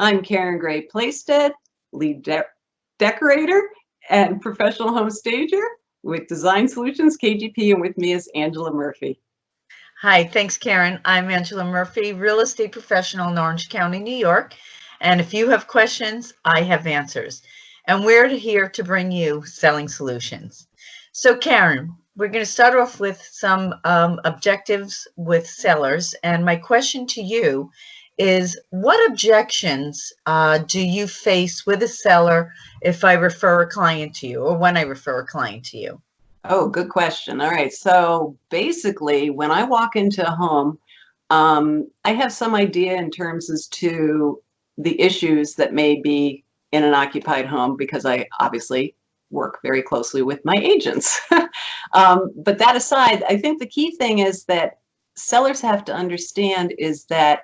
I'm Karen Gray Playstead, lead decorator and professional home stager with Design Solutions KGP, and with me is Angela Murphy. Hi, thanks, Karen. I'm Angela Murphy, real estate professional in Orange County, New York. And if you have questions, I have answers. And we're here to bring you selling solutions. So, Karen, we're going to start off with some objectives with sellers. And my question to you is, what objections do you face with a seller if I refer a client to you, or when I refer a client to you? Oh, good question. All right. So basically, when I walk into a home, I have some idea in terms as to the issues that may be in an occupied home, because I obviously work very closely with my agents. But that aside, I think the key thing is that sellers have to understand is that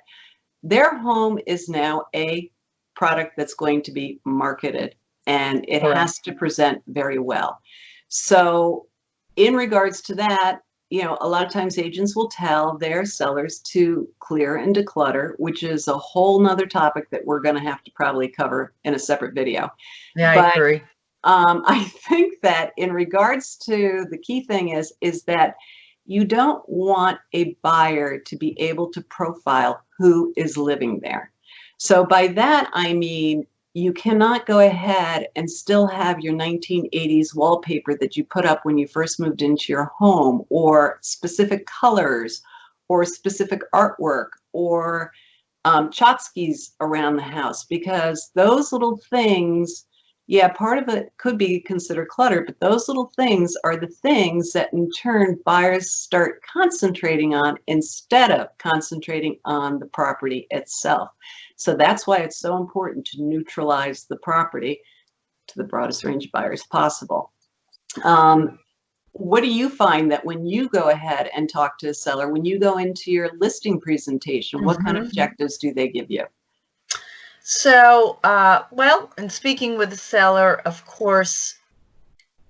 their home is now a product that's going to be marketed, and it has to present very well. So in regards to that, a lot of times agents will tell their sellers to clear and declutter, which is a whole nother topic that we're going to have to probably cover in a separate video. Yeah, I agree. I think that in regards to the key thing is that you don't want a buyer to be able to profile who is living there. So by that, I mean, you cannot go ahead and still have your 1980s wallpaper that you put up when you first moved into your home, or specific colors, or specific artwork, or tchotchkes around the house, because those little things, yeah, part of it could be considered clutter, but those little things are the things that in turn buyers start concentrating on instead of concentrating on the property itself. So that's why it's so important to neutralize the property to the broadest range of buyers possible. What do you find that when you go ahead and talk to a seller, when you go into your listing presentation, what kind of objectives do they give you? So, well, in speaking with the seller, of course,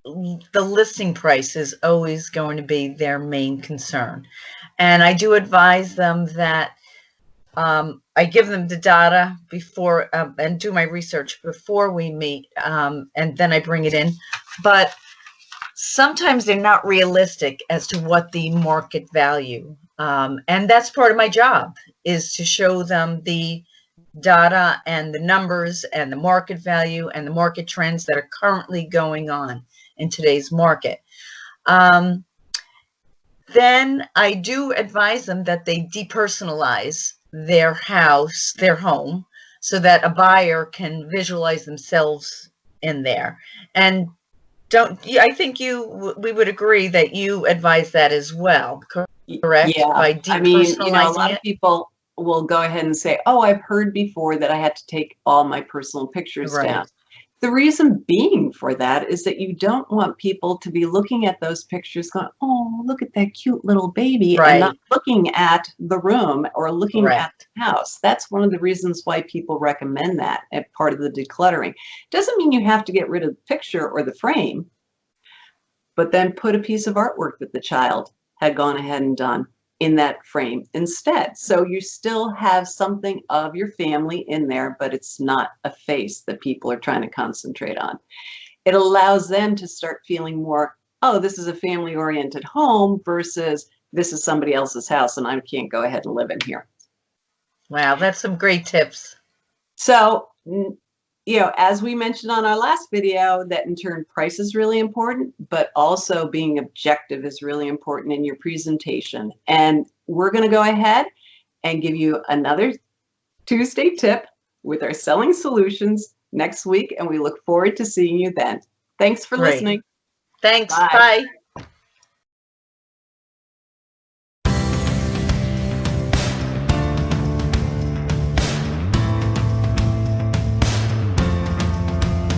the listing price is always going to be their main concern. And I do advise them that I give them the data before and do my research before we meet, and then I bring it in. But sometimes they're not realistic as to what the market value, and that's part of my job, is to show them the data and the numbers and the market value and the market trends that are currently going on in today's market. Then I do advise them that they depersonalize their house, their home, so that a buyer can visualize themselves in there. And I think we would agree that you advise that as well, correct? Yeah, By I mean, a depersonalizing lot of people will go ahead and say, oh, I've heard before that I had to take all my personal pictures down. The reason being for that is that you don't want people to be looking at those pictures going, oh, look at that cute little baby, and not looking at the room or looking at the house. That's one of the reasons why people recommend that as part of the decluttering. Doesn't mean you have to get rid of the picture or the frame, but then put a piece of artwork that the child had gone ahead and done in that frame instead. So you still have something of your family in there, but it's not a face that people are trying to concentrate on. It allows them to start feeling more, oh, this is a family-oriented home versus this is somebody else's house and I can't go ahead and live in here. Wow, that's some great tips. So, as we mentioned on our last video, that in turn price is really important, but also being objective is really important in your presentation. And we're going to go ahead and give you another Tuesday tip with our selling solutions next week, and we look forward to seeing you then. Thanks for listening. Thanks. Bye.